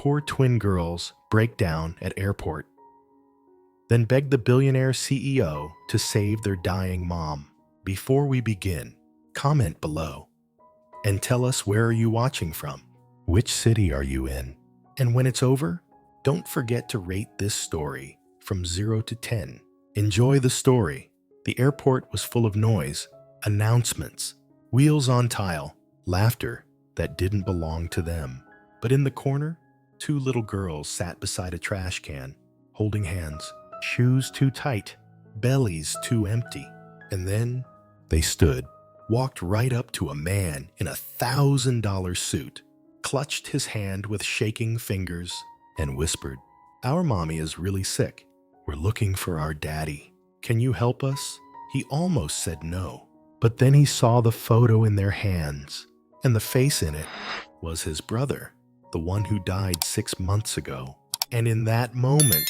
poor twin girls break down at airport, then beg the billionaire CEO to save their dying mom. Before we begin, comment below and tell us, where are you watching from? Which city are you in? And when it's over, don't forget to rate this story from 0 to 10. Enjoy the story. The airport was full of noise, announcements, wheels on tile, laughter that didn't belong to them. But in the corner, two little girls sat beside a trash can, holding hands, shoes too tight, bellies too empty. And then they stood, walked right up to a man in a $1,000 suit, clutched his hand with shaking fingers, and whispered, "Our mommy is really sick. We're looking for our daddy. Can you help us?" He almost said no, but then he saw the photo in their hands, and the face in it was his brother, the one who died 6 months ago. And in that moment,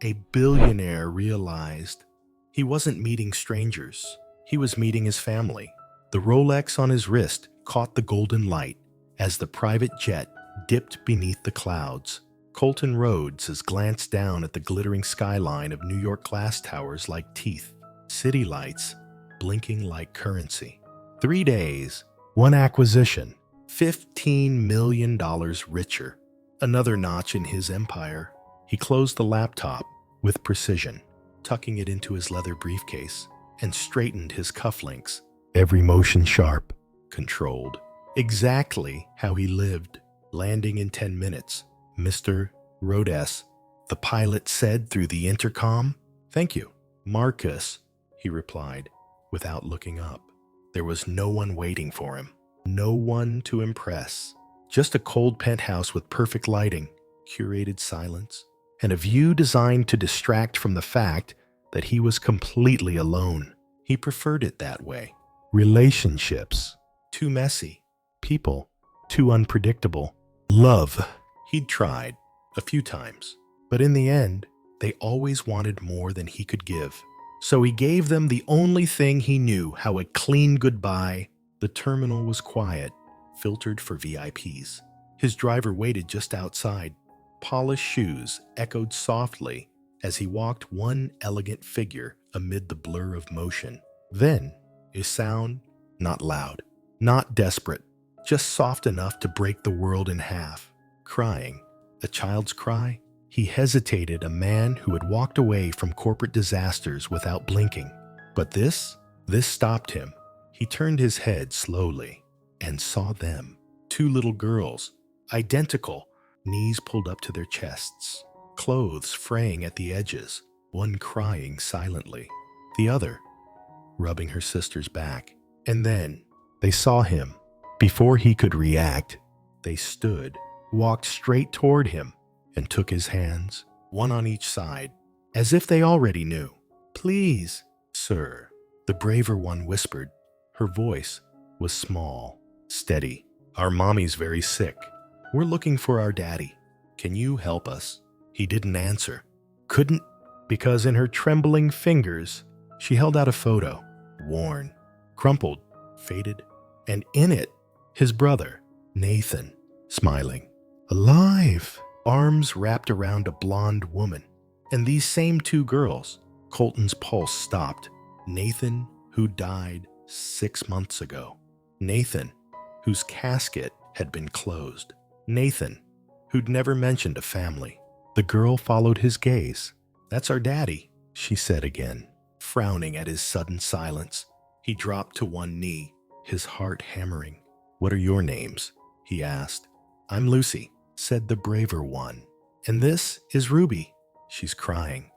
a billionaire realized he wasn't meeting strangers. He was meeting his family. The Rolex on his wrist caught the golden light as the private jet dipped beneath the clouds. Colton Rhodes has glanced down at the glittering skyline of New York glass towers like teeth, city lights blinking like currency. 3 days, one acquisition, $15 million richer. Another notch in his empire. He closed the laptop with precision, tucking it into his leather briefcase, and straightened his cufflinks, every motion sharp, controlled. Exactly how he lived. Landing in 10 minutes, Mr. Rhodes, the pilot said through the intercom. "Thank you, Marcus," he replied, without looking up. There was no one waiting for him, no one to impress. Just a cold penthouse with perfect lighting, curated silence, and a view designed to distract from the fact that he was completely alone. He preferred it that way. Relationships, too messy. People, too unpredictable. Love, he'd tried a few times, but in the end, they always wanted more than he could give. So he gave them the only thing he knew how: a clean goodbye. The terminal was quiet, filtered for VIPs. His driver waited just outside. Polished shoes echoed softly as he walked, one elegant figure amid the blur of motion. Then, a sound, not loud, not desperate, just soft enough to break the world in half. Crying, a child's cry. He hesitated, a man who had walked away from corporate disasters without blinking. But this stopped him. He turned his head slowly and saw them. Two little girls, identical, knees pulled up to their chests, clothes fraying at the edges, one crying silently, the other rubbing her sister's back. And then they saw him. Before he could react, they stood, walked straight toward him, and took his hands, one on each side, as if they already knew. "Please, sir," the braver one whispered. Her voice was small, steady. "Our mommy's very sick. We're looking for our daddy. Can you help us?" He didn't answer. Couldn't, because in her trembling fingers, she held out a photo, worn, crumpled, faded, and in it, his brother, Nathan, smiling, alive, arms wrapped around a blonde woman. And these same two girls. Colton's pulse stopped. Nathan, who died 6 months ago. Nathan, whose casket had been closed. Nathan, who'd never mentioned a family. The girl followed his gaze. "That's our daddy," she said again, frowning at his sudden silence. He dropped to one knee, his heart hammering. "What are your names?" he asked. "I'm Lucy," said the braver one. "And this is Ruby." She's crying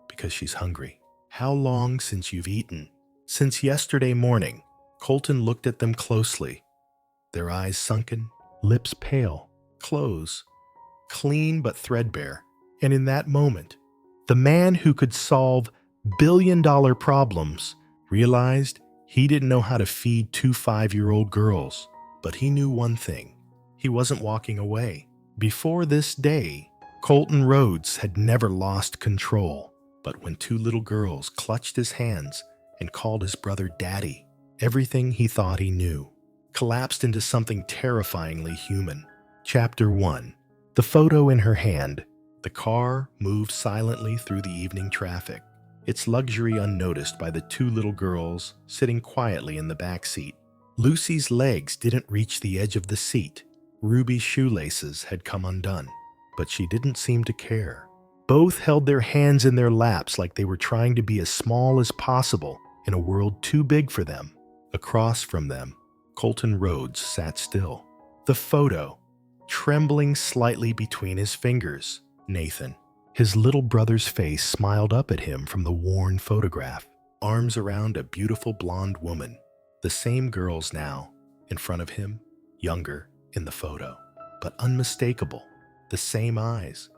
because she's hungry. "How long since you've eaten?" "Since yesterday morning." Colton looked at them closely, their eyes sunken, lips pale, clothes clean but threadbare. And in that moment, the man who could solve billion-dollar problems realized he didn't know how to feed 2 5-year-old girls. But he knew one thing. He wasn't walking away. Before this day, Colton Rhodes had never lost control. But when two little girls clutched his hands and called his brother Daddy, everything he thought he knew collapsed into something terrifyingly human. Chapter 1. the photo in her hand. The car moved silently through the evening traffic, its luxury unnoticed by the two little girls sitting quietly in the back seat. Lucy's legs didn't reach the edge of the seat. Ruby's shoelaces had come undone, but she didn't seem to care. Both held their hands in their laps like they were trying to be as small as possible in a world too big for them. Across from them, Colton Rhodes sat still. The photo, trembling slightly between his fingers. Nathan, his little brother's face, smiled up at him from the worn photograph, arms around a beautiful blonde woman. The same girls now, in front of him, younger in the photo, but unmistakable. The same eyes,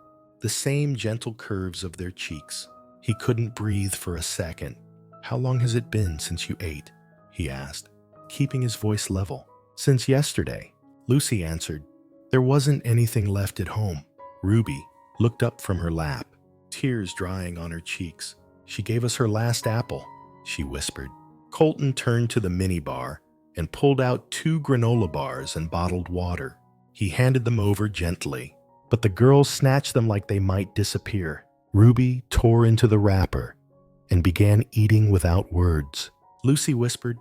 the same gentle curves of their cheeks. He couldn't breathe for a second. "How long has it been since you ate?" he asked, keeping his voice level. "Since yesterday," Lucy answered. "There wasn't anything left at home." Ruby looked up from her lap, tears drying on her cheeks. "She gave us her last apple," she whispered. Colton turned to the minibar and pulled out 2 granola bars and bottled water. He handed them over gently, but the girls snatched them like they might disappear. Ruby tore into the wrapper and began eating without words. Lucy whispered,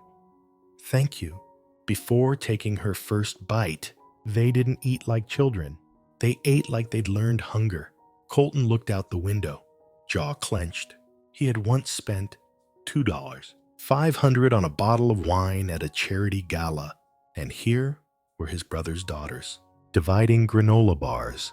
"Thank you," before taking her first bite. They didn't eat like children. They ate like they'd learned hunger. Colton looked out the window, jaw clenched. He had once spent $2, $500 on a bottle of wine at a charity gala, and here were his brother's daughters, dividing granola bars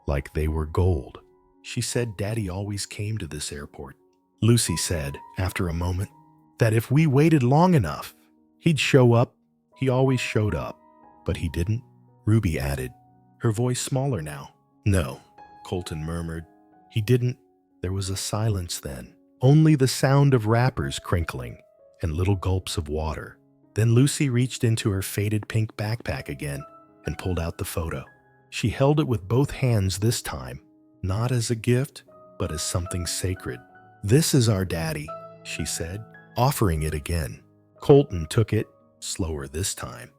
like they were gold. "She said Daddy always came to this airport," Lucy said after a moment, "that if we waited long enough, he'd show up. He always showed up, but he didn't," Ruby added, her voice smaller now. "No," Colton murmured. "He didn't." There was a silence then, only the sound of wrappers crinkling and little gulps of water. Then Lucy reached into her faded pink backpack again and pulled out the photo. She held it with both hands this time, not as a gift, but as something sacred. "This is our daddy," she said, offering it again. Colton took it, slower this time.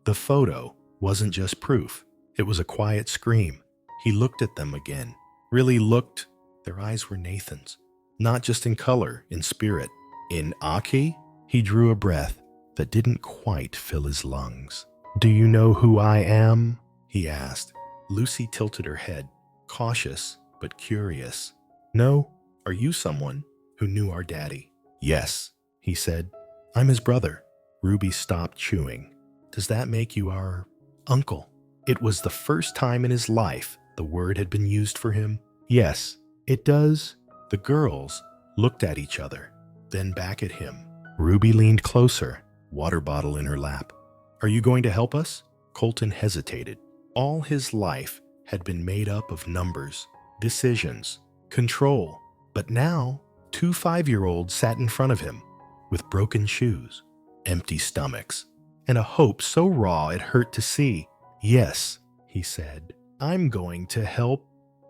The photo wasn't just proof. It was a quiet scream. He looked at them again. Really looked. Their eyes were Nathan's. Not just in color, in spirit. In Aki, he drew a breath that didn't quite fill his lungs. "Do you know who I am?" he asked. Lucy tilted her head, cautious but curious. "No? Are you someone who knew our daddy?" "Yes," he said. "I'm his brother." Ruby stopped chewing. "Does that make you our uncle?" It was the first time in his life the word had been used for him. "Yes, it does." The girls looked at each other, then back at him. Ruby leaned closer, water bottle in her lap. "Are you going to help us?" Colton hesitated. All his life had been made up of numbers, decisions, control. But now, 2 5-year-olds sat in front of him with broken shoes, empty stomachs, and a hope so raw it hurt to see. "Yes," he said, "I'm going to help."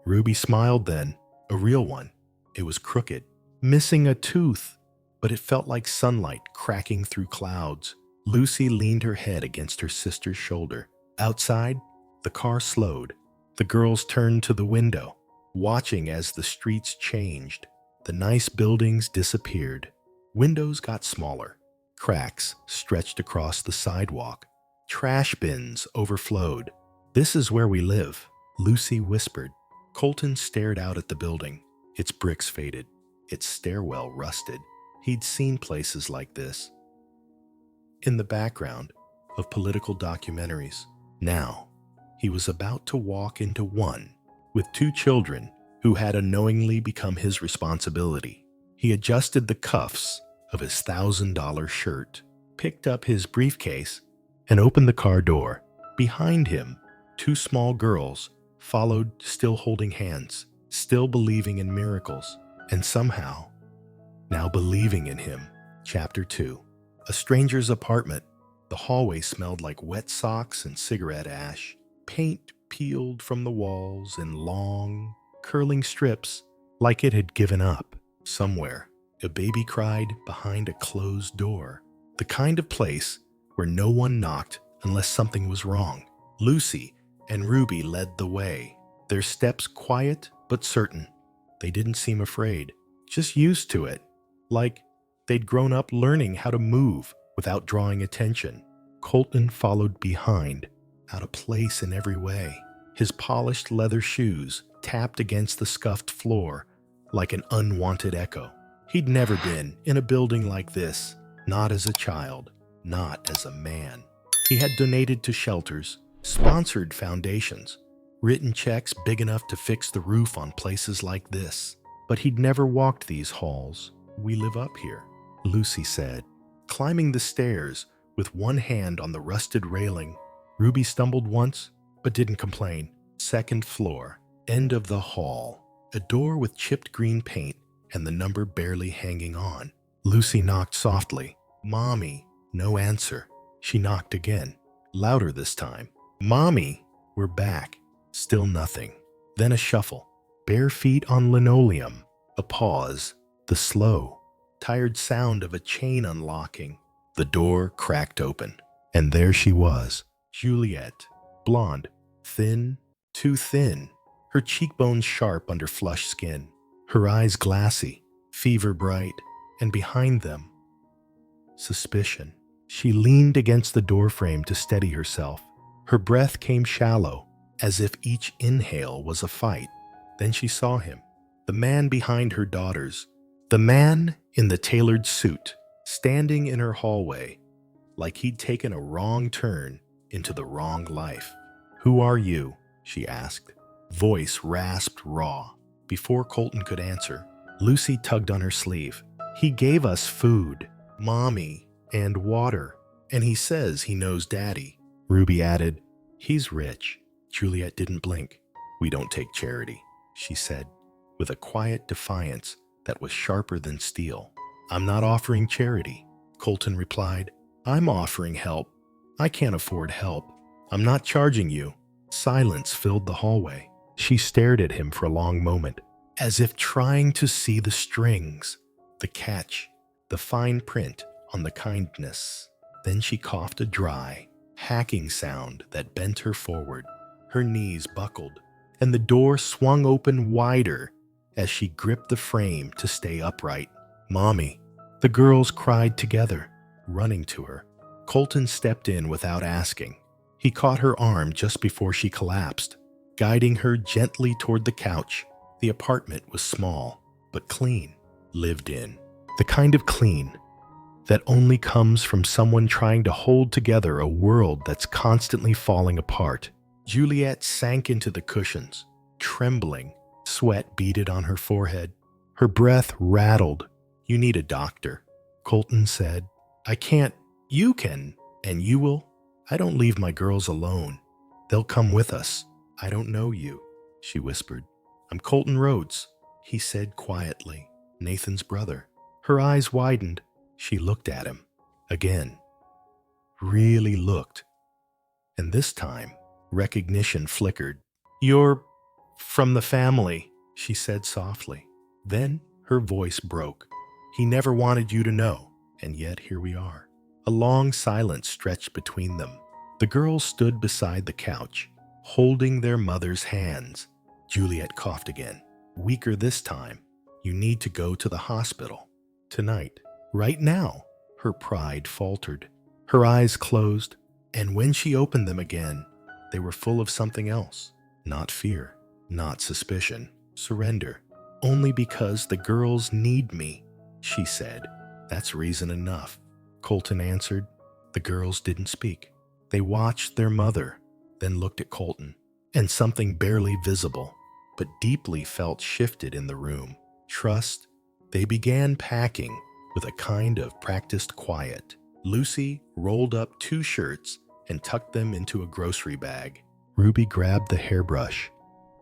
Ruby smiled then, a real one. It was crooked, missing a tooth, but it felt like sunlight cracking through clouds. Lucy leaned her head against her sister's shoulder. Outside, the car slowed. The girls turned to the window, watching as the streets changed. The nice buildings disappeared. Windows got smaller. Cracks stretched across the sidewalk. Trash bins overflowed. "This is where we live," Lucy whispered. Colton stared out at the building. Its bricks faded, its stairwell rusted. He'd seen places like this in the background of political documentaries. Now, he was about to walk into one with 2 children who had unknowingly become his responsibility. He adjusted the cuffs of his $1,000 shirt, picked up his briefcase, and opened the car door. Behind him, 2 small girls followed, still holding hands, still believing in miracles, and somehow, now believing in him. Chapter 2. A stranger's apartment. The hallway smelled like wet socks and cigarette ash. Paint peeled from the walls in long, curling strips, like it had given up. Somewhere, a baby cried behind a closed door. The kind of place where no one knocked unless something was wrong. Lucy and Ruby led the way. their steps quiet but certain. They didn't seem afraid, just used to it, like they'd grown up learning how to move without drawing attention. Colton followed behind, out of place in every way. His polished leather shoes tapped against the scuffed floor like an unwanted echo. He'd never been in a building like this, not as a child, not as a man. He had donated to shelters, sponsored foundations, written checks big enough to fix the roof on places like this. But he'd never walked these halls. "We live up here," Lucy said, climbing the stairs with one hand on the rusted railing. Ruby stumbled once, but didn't complain. Second floor, end of the hall, a door with chipped green paint and the number barely hanging on. Lucy knocked softly. "Mommy." No answer. She knocked again, louder this time. "Mommy." We're back. Still nothing. Then a shuffle. Bare feet on linoleum. A pause. The slow, tired sound of a chain unlocking. The door cracked open. And there she was. Juliet. Blonde. Thin. Too thin. Her cheekbones sharp under flush skin. Her eyes glassy. Fever bright. And behind them, suspicion. She leaned against the doorframe to steady herself. Her breath came shallow, as if each inhale was a fight. Then she saw him, the man behind her daughters, the man in the tailored suit, standing in her hallway, like he'd taken a wrong turn into the wrong life. "Who are you?" she asked. Voice rasped raw. Before Colton could answer, Lucy tugged on her sleeve. "He gave us food, Mommy, and water, and he says he knows Daddy." Ruby added, "He's rich." Juliet didn't blink. "We don't take charity," she said, with a quiet defiance that was sharper than steel. "I'm not offering charity," Colton replied. "I'm offering help. I can't afford help. I'm not charging you." Silence filled the hallway. She stared at him for a long moment, as if trying to see the strings, the catch, the fine print on the kindness. Then she coughed a dry, hacking sound that bent her forward. Her knees buckled, and the door swung open wider as she gripped the frame to stay upright. "Mommy." The girls cried together, running to her. Colton stepped in without asking. He caught her arm just before she collapsed, guiding her gently toward the couch. The apartment was small, but clean, lived in. The kind of clean that only comes from someone trying to hold together a world that's constantly falling apart. Juliet sank into the cushions, trembling. Sweat beaded on her forehead. Her breath rattled. "You need a doctor," Colton said. "I can't. You can, and you will." "I don't leave my girls alone. They'll come with us." "I don't know you," she whispered. "I'm Colton Rhodes," he said quietly. "Nathan's brother." Her eyes widened. She looked at him. Again. Really looked. And this time, recognition flickered. "You're from the family," she said softly. Then her voice broke. "He never wanted you to know, and yet here we are." A long silence stretched between them. The girls stood beside the couch, holding their mother's hands. Juliet coughed again, weaker this time. "You need to go to the hospital. Tonight. Right now." Her pride faltered. Her eyes closed, and when she opened them again, they were full of something else. Not fear, not suspicion, surrender. "Only because the girls need me," she said. "That's reason enough," Colton answered. The girls didn't speak. They watched their mother, then looked at Colton, and something barely visible, but deeply felt shifted in the room. Trust. They began packing with a kind of practiced quiet. Lucy rolled up 2 shirts and tucked them into a grocery bag. Ruby grabbed the hairbrush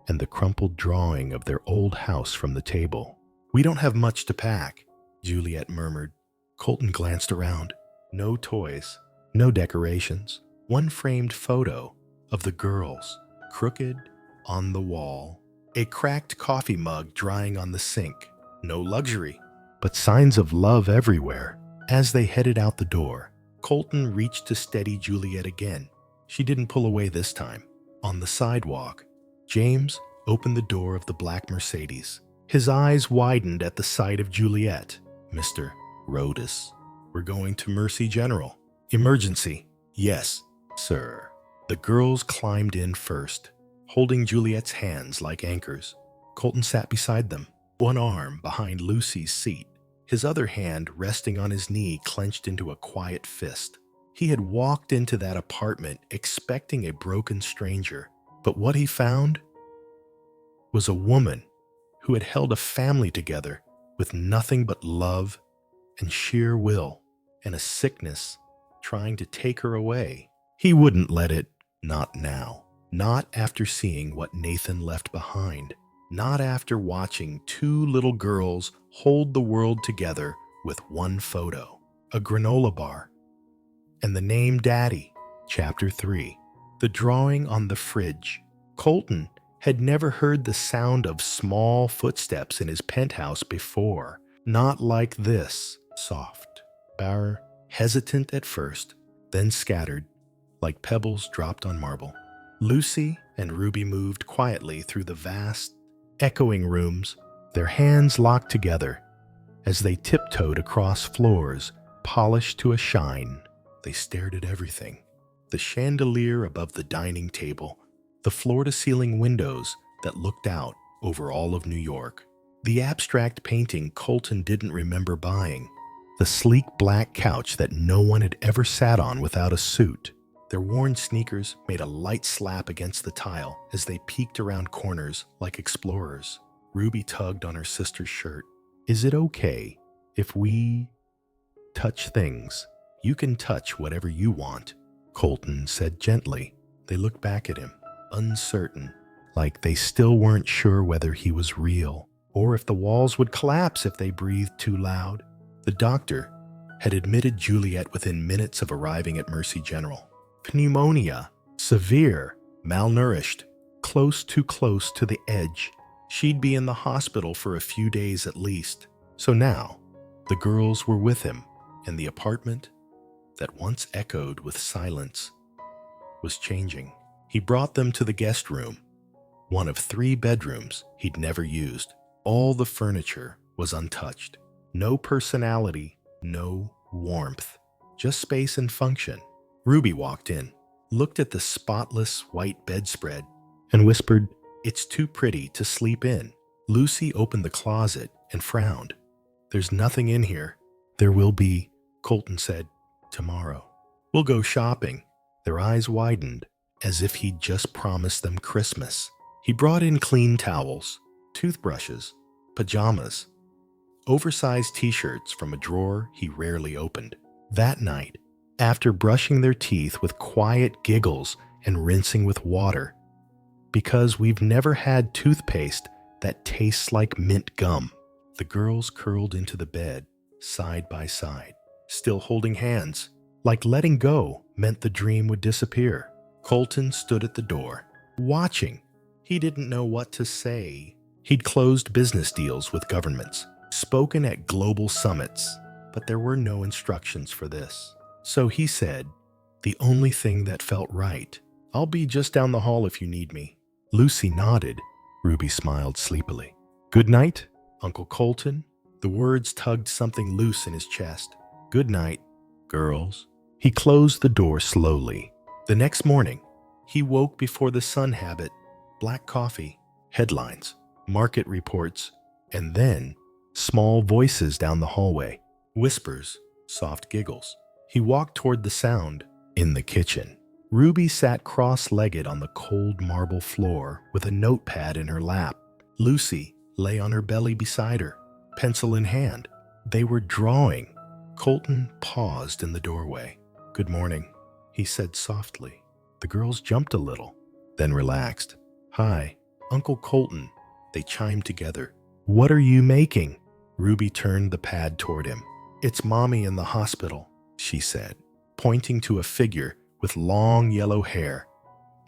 and the crumpled drawing of their old house from the table. "We don't have much to pack," Juliet murmured. Colton glanced around. No toys, no decorations. One framed photo of the girls, crooked on the wall. A cracked coffee mug drying on the sink. No luxury, but signs of love everywhere. As they headed out the door, Colton reached to steady Juliet again. She didn't pull away this time. On the sidewalk, James opened the door of the black Mercedes. His eyes widened at the sight of Juliet. "Mr. Rhodes, we're going to Mercy General. Emergency." "Yes, sir." The girls climbed in first, holding Juliet's hands like anchors. Colton sat beside them, one arm behind Lucy's seat, his other hand resting on his knee clenched into a quiet fist. He had walked into that apartment expecting a broken stranger, but what he found was a woman who had held a family together with nothing but love and sheer will, and a sickness trying to take her away. He wouldn't let it, not now. Not after seeing what Nathan left behind. Not after watching two little girls hold the world together with one photo, a granola bar, and the name Daddy. Chapter 3. The drawing on the fridge. Colton had never heard the sound of small footsteps in his penthouse before. Not like this. Soft, bare, hesitant at first, then scattered, like pebbles dropped on marble. Lucy and Ruby moved quietly through the vast, echoing rooms, their hands locked together as they tiptoed across floors polished to a shine. They stared at everything. The chandelier above the dining table, the floor-to-ceiling windows that looked out over all of New York, the abstract painting Colton didn't remember buying, the sleek black couch that no one had ever sat on without a suit. Their worn sneakers made a light slap against the tile as they peeked around corners like explorers. Ruby tugged on her sister's shirt. "Is it okay if we touch things? You can touch whatever you want," Colton said gently. They looked back at him, uncertain, like they still weren't sure whether he was real, or if the walls would collapse if they breathed too loud. The doctor had admitted Juliet within minutes of arriving at Mercy General. Pneumonia, severe, malnourished, too close to the edge. She'd be in the hospital for a few days at least. So now, the girls were with him, and the apartment that once echoed with silence was changing. He brought them to the guest room, one of 3 bedrooms he'd never used. All the furniture was untouched. No personality, no warmth, just space and function. Ruby walked in, looked at the spotless white bedspread, and whispered, "It's too pretty to sleep in." Lucy opened the closet and frowned. "There's nothing in here." "There will be," Colton said, "tomorrow. We'll go shopping." Their eyes widened, as if he'd just promised them Christmas. He brought in clean towels, toothbrushes, pajamas, oversized t-shirts from a drawer he rarely opened. That night, after brushing their teeth with quiet giggles and rinsing with water, because we've never had toothpaste that tastes like mint gum, the girls curled into the bed, side by side, still holding hands, like letting go meant the dream would disappear. Colton stood at the door, watching. He didn't know what to say. He'd closed business deals with governments, spoken at global summits, but there were no instructions for this. So he said, the only thing that felt right, "I'll be just down the hall if you need me." Lucy nodded. Ruby smiled sleepily. "Good night, Uncle Colton." The words tugged something loose in his chest. "Good night, girls." He closed the door slowly. The next morning, he woke before the sun habit, black coffee, headlines, market reports, and then small voices down the hallway, whispers, soft giggles. He walked toward the sound. In the kitchen, Ruby sat cross-legged on the cold marble floor with a notepad in her lap. Lucy lay on her belly beside her, pencil in hand. They were drawing. Colton paused in the doorway. "Good morning," he said softly. The girls jumped a little, then relaxed. "Hi, Uncle Colton," they chimed together. "What are you making?" Ruby turned the pad toward him. "It's Mommy in the hospital," she said, pointing to a figure with long yellow hair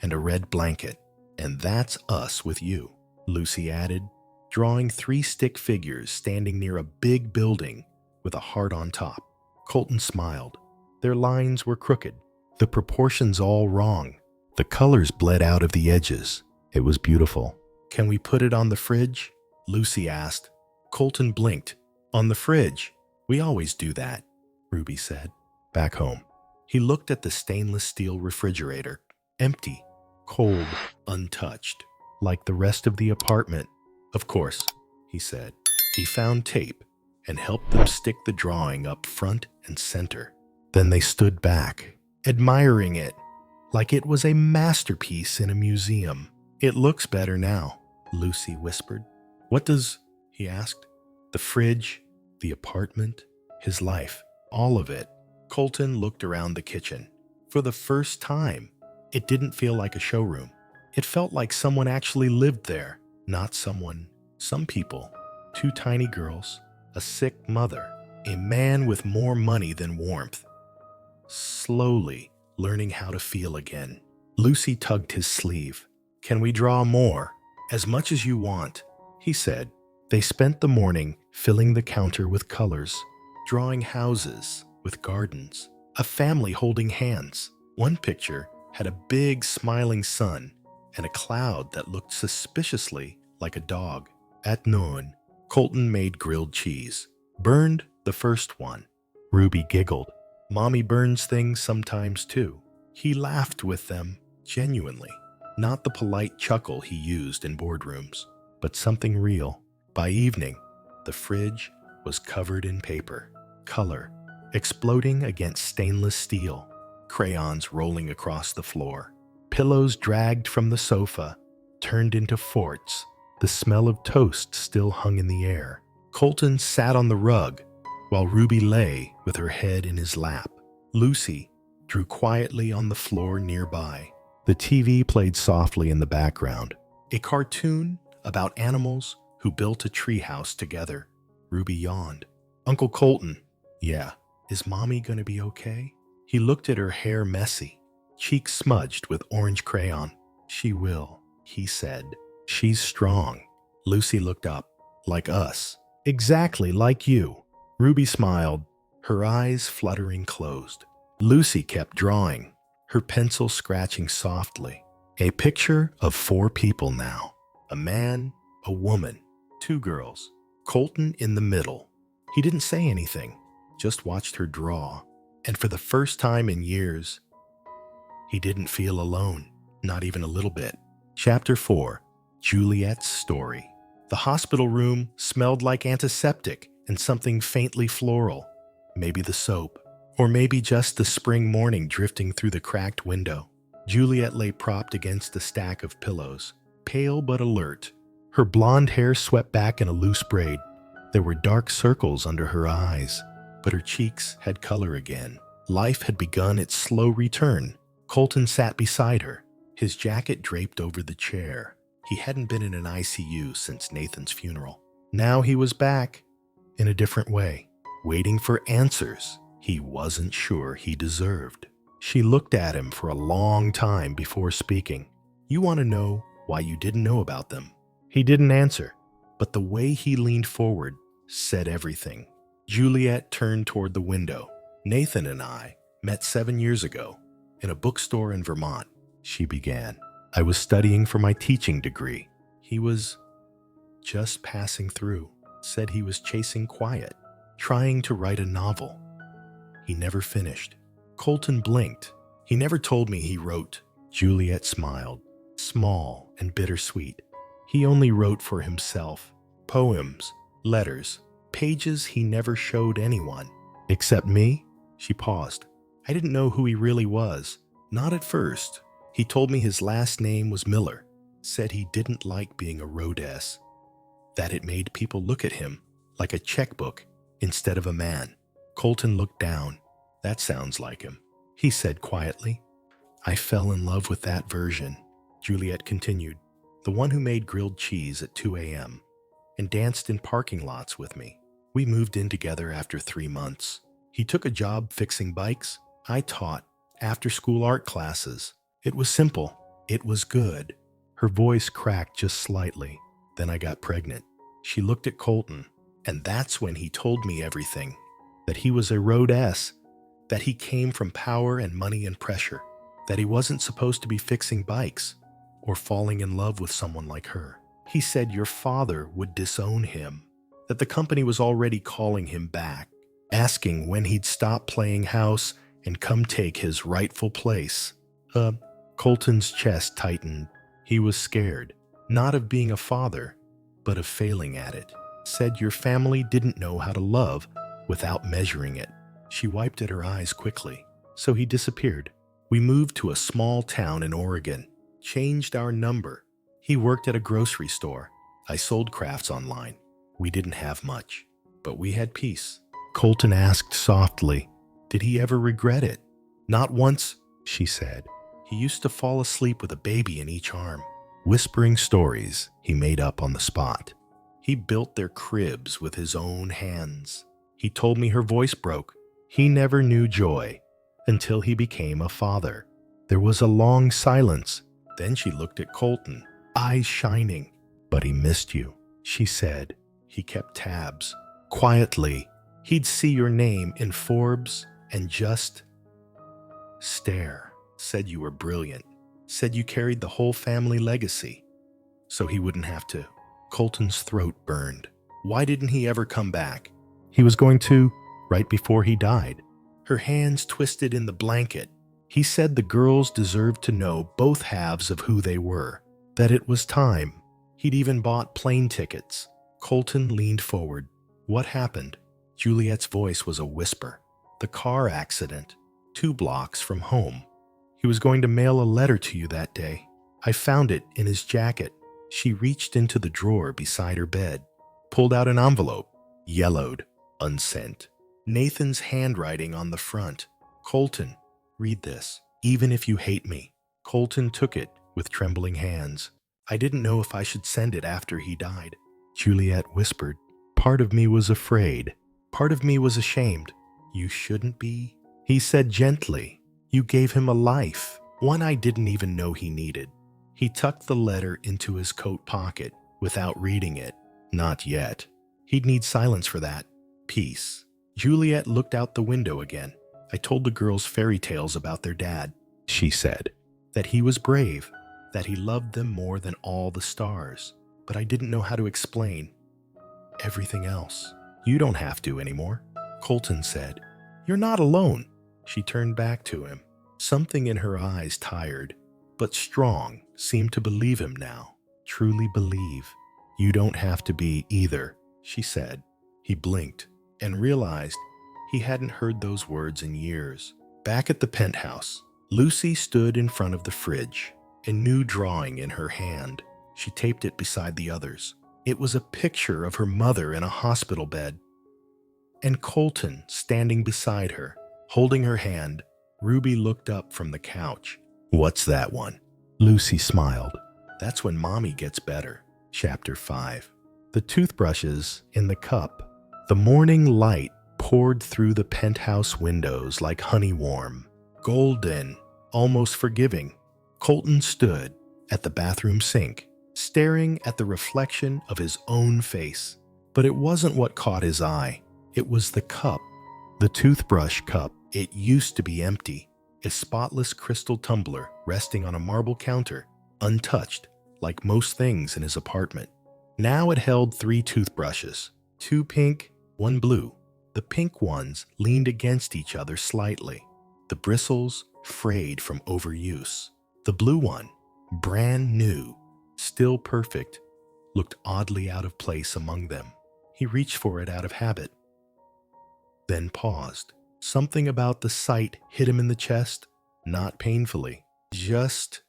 and a red blanket. "And that's us with you," Lucy added, drawing 3 stick figures standing near a big building with a heart on top. Colton smiled. Their lines were crooked, the proportions all wrong. The colors bled out of the edges. It was beautiful. Can we put it on the fridge? Lucy asked. Colton blinked. On the fridge. We always do that, Ruby said. Back home. He looked at the stainless steel refrigerator. Empty, cold, untouched, like the rest of the apartment. Of course, he said. He found tape and helped them stick the drawing up front and center. Then they stood back, admiring it, like it was a masterpiece in a museum. It looks better now, Lucy whispered. What does, he asked. The fridge, the apartment, his life, all of it. Colton looked around the kitchen. For the first time, it didn't feel like a showroom. It felt like someone actually lived there. Not someone, some people. 2 tiny girls, a sick mother, a man with more money than warmth. Slowly learning how to feel again. Lucy tugged his sleeve. Can we draw more? As much as you want, he said. They spent the morning filling the counter with colors, drawing houses with gardens, a family holding hands. One picture had a big smiling sun and a cloud that looked suspiciously like a dog. At noon, Colton made grilled cheese. Burned the first one. Ruby giggled. Mommy burns things sometimes too. He laughed with them, genuinely. Not the polite chuckle he used in boardrooms, but something real. By evening, the fridge was covered in paper, color, exploding against stainless steel, crayons rolling across the floor, pillows dragged from the sofa, turned into forts. The smell of toast still hung in the air. Colton sat on the rug, while Ruby lay with her head in his lap. Lucy drew quietly on the floor nearby. The TV played softly in the background. A cartoon about animals who built a treehouse together. Ruby yawned. Uncle Colton. Yeah. Is Mommy gonna be okay? He looked at her hair messy, cheeks smudged with orange crayon. She will, he said. She's strong. Lucy looked up. Like us. Exactly like you. Ruby smiled, her eyes fluttering closed. Lucy kept drawing, her pencil scratching softly. A picture of 4 people now. A man, a woman, 2 girls. Colton in the middle. He didn't say anything, just watched her draw. And for the first time in years, he didn't feel alone, not even a little bit. Chapter 4. Juliet's Story. The hospital room smelled like antiseptic and something faintly floral. Maybe the soap, or maybe just the spring morning drifting through the cracked window. Juliet lay propped against a stack of pillows, pale but alert. Her blonde hair swept back in a loose braid. There were dark circles under her eyes, but her cheeks had color again. Life had begun its slow return. Colton sat beside her, his jacket draped over the chair. He hadn't been in an ICU since Nathan's funeral. Now he was back, in a different way, waiting for answers he wasn't sure he deserved. She looked at him for a long time before speaking. You want to know why you didn't know about them? He didn't answer, but the way he leaned forward said everything. Juliet turned toward the window. Nathan and I met 7 years ago in a bookstore in Vermont, she began. I was studying for my teaching degree. He was just passing through, said he was chasing quiet, trying to write a novel. He never finished. Colton blinked. He never told me he wrote. Juliet smiled, small and bittersweet. He only wrote for himself. Poems, letters, pages he never showed anyone. Except me? She paused. I didn't know who he really was. Not at first. He told me his last name was Miller, said he didn't like being a Rhodes, that it made people look at him like a checkbook instead of a man. Colton looked down. That sounds like him, he said quietly. I fell in love with that version, Juliet continued, the one who made grilled cheese at 2 a.m. and danced in parking lots with me. We moved in together after 3 months. He took a job fixing bikes. I taught after-school art classes. It was simple. It was good. Her voice cracked just slightly. Then I got pregnant. She looked at Colton, and that's when he told me everything. That he was a Rhodes, that he came from power and money and pressure, that he wasn't supposed to be fixing bikes or falling in love with someone like her. He said your father would disown him, that the company was already calling him back, asking when he'd stop playing house and come take his rightful place. Colton's chest tightened. He was scared, not of being a father, but of failing at it. Said your family didn't know how to love without measuring it. She wiped at her eyes quickly, so he disappeared. We moved to a small town in Oregon, changed our number. He worked at a grocery store. I sold crafts online. We didn't have much, but we had peace. Colton asked softly, did he ever regret it? Not once, she said. He used to fall asleep with a baby in each arm, whispering stories he made up on the spot. He built their cribs with his own hands. He told me her voice broke. He never knew joy until he became a father. There was a long silence. Then she looked at Colton, eyes shining. But he missed you, she said. He kept tabs. Quietly, he'd see your name in Forbes and just stare. Said you were brilliant. Said you carried the whole family legacy. So he wouldn't have to. Colton's throat burned. Why didn't he ever come back? He was going to, right before he died. Her hands twisted in the blanket. He said the girls deserved to know both halves of who they were, that it was time. He'd even bought plane tickets. Colton leaned forward. What happened? Juliet's voice was a whisper. The car accident, 2 blocks from home. He was going to mail a letter to you that day. I found it in his jacket. She reached into the drawer beside her bed, pulled out an envelope, yellowed, unsent. Nathan's handwriting on the front. Colton, read this. Even if you hate me. Colton took it with trembling hands. I didn't know if I should send it after he died. Juliet whispered. Part of me was afraid. Part of me was ashamed. You shouldn't be. He said gently. You gave him a life, one I didn't even know he needed. He tucked the letter into his coat pocket without reading it. Not yet. He'd need silence for that. Peace. Juliet looked out the window again. I told the girls fairy tales about their dad, she said. That he was brave, that he loved them more than all the stars. But I didn't know how to explain everything else. You don't have to anymore, Colton said. You're not alone. She turned back to him. Something in her eyes, tired, but strong, seemed to believe him now. Truly believe. You don't have to be either, she said. He blinked and realized he hadn't heard those words in years. Back at the penthouse, Lucy stood in front of the fridge, a new drawing in her hand. She taped it beside the others. It was a picture of her mother in a hospital bed, and Colton standing beside her, holding her hand. Ruby looked up from the couch. What's that one? Lucy smiled. That's when Mommy gets better. Chapter 5. The toothbrushes in the cup. The morning light poured through the penthouse windows like honey warm, golden, almost forgiving. Colton stood at the bathroom sink, staring at the reflection of his own face. But it wasn't what caught his eye. It was the cup, the toothbrush cup. It used to be empty, a spotless crystal tumbler resting on a marble counter, untouched, like most things in his apartment. Now it held 3 toothbrushes, 2 pink, 1 blue. The pink ones leaned against each other slightly, the bristles frayed from overuse. The blue one, brand new, still perfect, looked oddly out of place among them. He reached for it out of habit, then paused. Something about the sight hit him in the chest, not painfully, just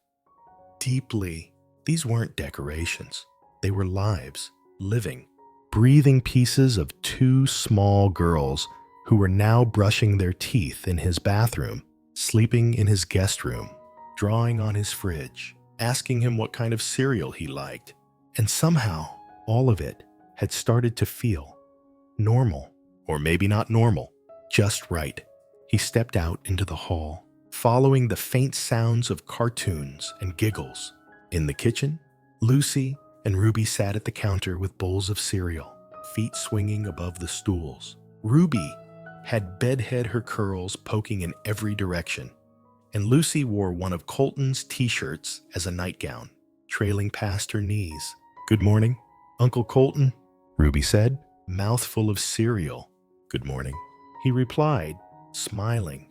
deeply. These weren't decorations. They were lives, living, breathing pieces of 2 small girls who were now brushing their teeth in his bathroom, sleeping in his guest room, drawing on his fridge, asking him what kind of cereal he liked. And somehow, all of it had started to feel normal, or maybe not normal, just right. He stepped out into the hall, following the faint sounds of cartoons and giggles. In the kitchen, Lucy and Ruby sat at the counter with bowls of cereal, feet swinging above the stools. Ruby had bedhead her curls poking in every direction, and Lucy wore one of Colton's t-shirts as a nightgown, trailing past her knees. "Good morning, Uncle Colton," Ruby said, mouthful of cereal. "Good morning," he replied, smiling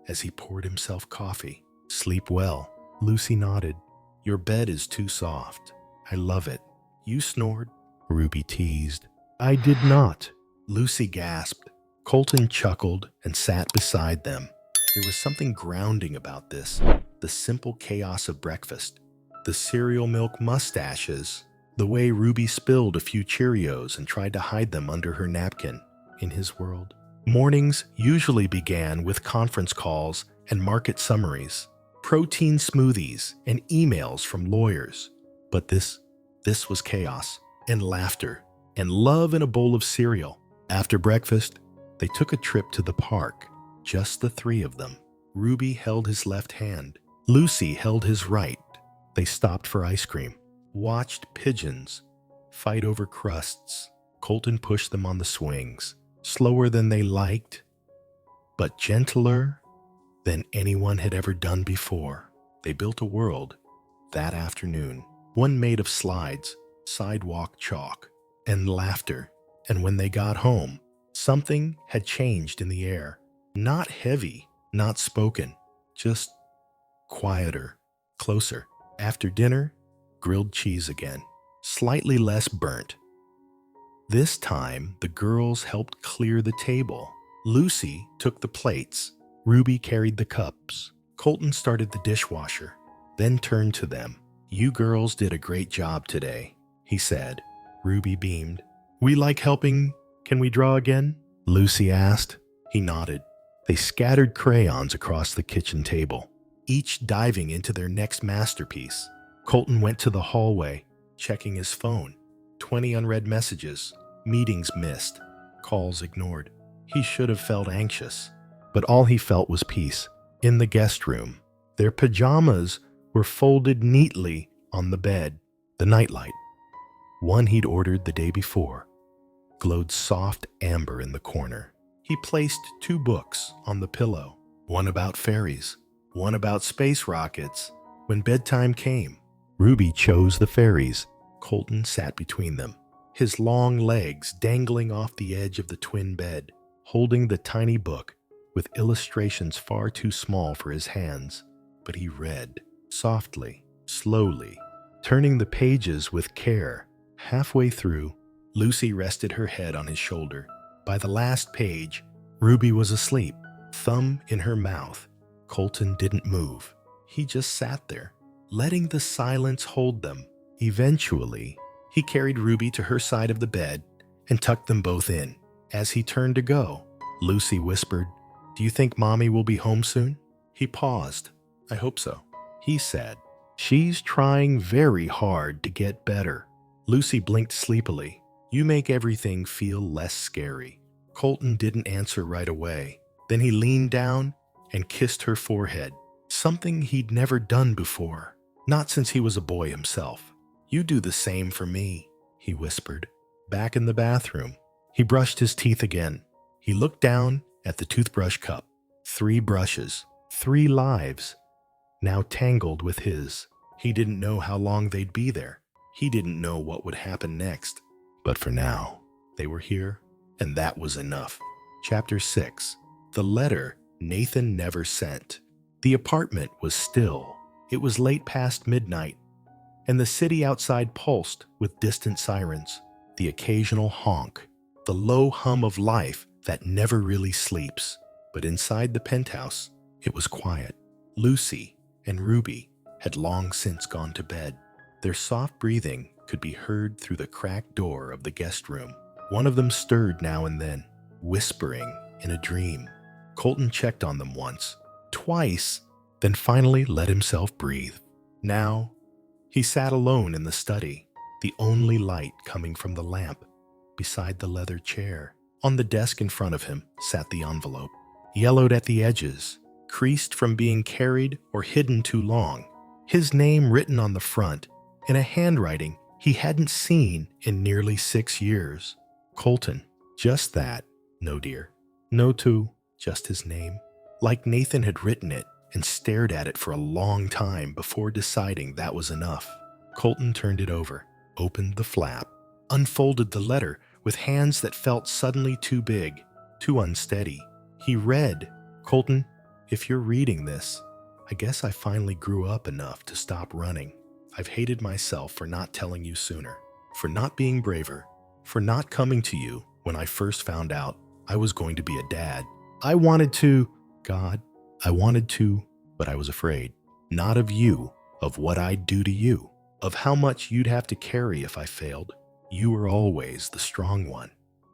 as he poured himself coffee. "Sleep well," Lucy nodded. "Your bed is too soft. I love it." "You snored," Ruby teased. "I did not," Lucy gasped. Colton chuckled and sat beside them. There was something grounding about this, the simple chaos of breakfast, the cereal milk mustaches, the way Ruby spilled a few Cheerios and tried to hide them under her napkin. In his world, mornings usually began with conference calls and market summaries, protein smoothies, and emails from lawyers. But this was chaos and laughter and love in a bowl of cereal. After breakfast, they took a trip to the park, just the three of them. Ruby held his left hand. Lucy held his right. They stopped for ice cream, watched pigeons fight over crusts. Colton pushed them on the swings, slower than they liked, but gentler than anyone had ever done before. They built a world that afternoon, one made of slides, sidewalk chalk, and laughter. And when they got home, something had changed in the air. Not heavy, not spoken, just quieter, closer. After dinner, grilled cheese again, slightly less burnt. This time, the girls helped clear the table. Lucy took the plates. Ruby carried the cups. Colton started the dishwasher, then turned to them. "You girls did a great job today," he said. Ruby beamed. "We like helping. Can we draw again?" Lucy asked. He nodded. They scattered crayons across the kitchen table, each diving into their next masterpiece. Colton went to the hallway, checking his phone. 20 unread messages, meetings missed, calls ignored. He should have felt anxious, but all he felt was peace. In the guest room, their pajamas were folded neatly on the bed. The nightlight, one he'd ordered the day before, glowed soft amber in the corner. He placed 2 books on the pillow, one about fairies, one about space rockets. When bedtime came, Ruby chose the fairies. Colton sat between them, his long legs dangling off the edge of the twin bed, holding the tiny book with illustrations far too small for his hands. But he read, softly, slowly, turning the pages with care. Halfway through, Lucy rested her head on his shoulder. By the last page, Ruby was asleep, thumb in her mouth. Colton didn't move. He just sat there, letting the silence hold them. Eventually, he carried Ruby to her side of the bed and tucked them both in. As he turned to go, Lucy whispered, "Do you think Mommy will be home soon?" He paused. "I hope so," he said. "She's trying very hard to get better." Lucy blinked sleepily. "You make everything feel less scary." Colton didn't answer right away. Then he leaned down and kissed her forehead, something he'd never done before, not since he was a boy himself. "You do the same for me," he whispered. Back in the bathroom, he brushed his teeth again. He looked down at the toothbrush cup. 3 brushes, 3 lives, now tangled with his. He didn't know how long they'd be there. He didn't know what would happen next. But for now, they were here, and that was enough. Chapter 6. The letter Nathan never sent. The apartment was still. It was late past midnight, and the city outside pulsed with distant sirens, the occasional honk, the low hum of life that never really sleeps. But inside the penthouse, it was quiet. Lucy and Ruby had long since gone to bed. Their soft breathing could be heard through the cracked door of the guest room. One of them stirred now and then, whispering in a dream. Colton checked on them once, twice, then finally let himself breathe. Now, he sat alone in the study, the only light coming from the lamp beside the leather chair. On the desk in front of him sat the envelope, yellowed at the edges, creased from being carried or hidden too long. His name written on the front in a handwriting he hadn't seen in nearly 6 years. Colton. Just that. No, dear. No to just his name. Like Nathan had written it and stared at it for a long time before deciding that was enough. Colton turned it over. opened the flap, unfolded the letter with hands that felt suddenly too big, too unsteady. He read, "Colton, if you're reading this, I guess I finally grew up enough to stop running. I've hated myself for not telling you sooner, for not being braver, for not coming to you when I first found out I was going to be a dad. I wanted to, God, I wanted to, but I was afraid. Not of you, of what I'd do to you, of how much you'd have to carry if I failed. You were always the strong one,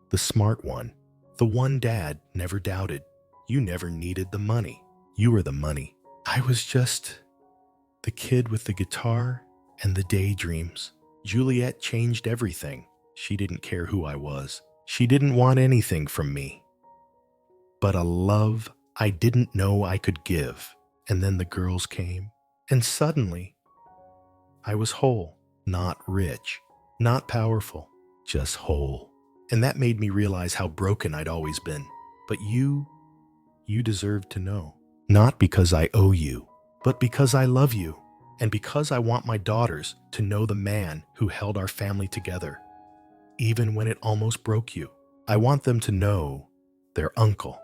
the smart one, the one Dad never doubted. You never needed the money. You were the money. I was just the kid with the guitar and the daydreams. Juliet changed everything. She didn't care who I was. She didn't want anything from me but a love I didn't know I could give. And then the girls came, and suddenly I was whole, not rich, not powerful, just whole. And that made me realize how broken I'd always been. But you deserve to know. Not because I owe you, but because I love you, and because I want my daughters to know the man who held our family together, even when it almost broke you. I want them to know their uncle.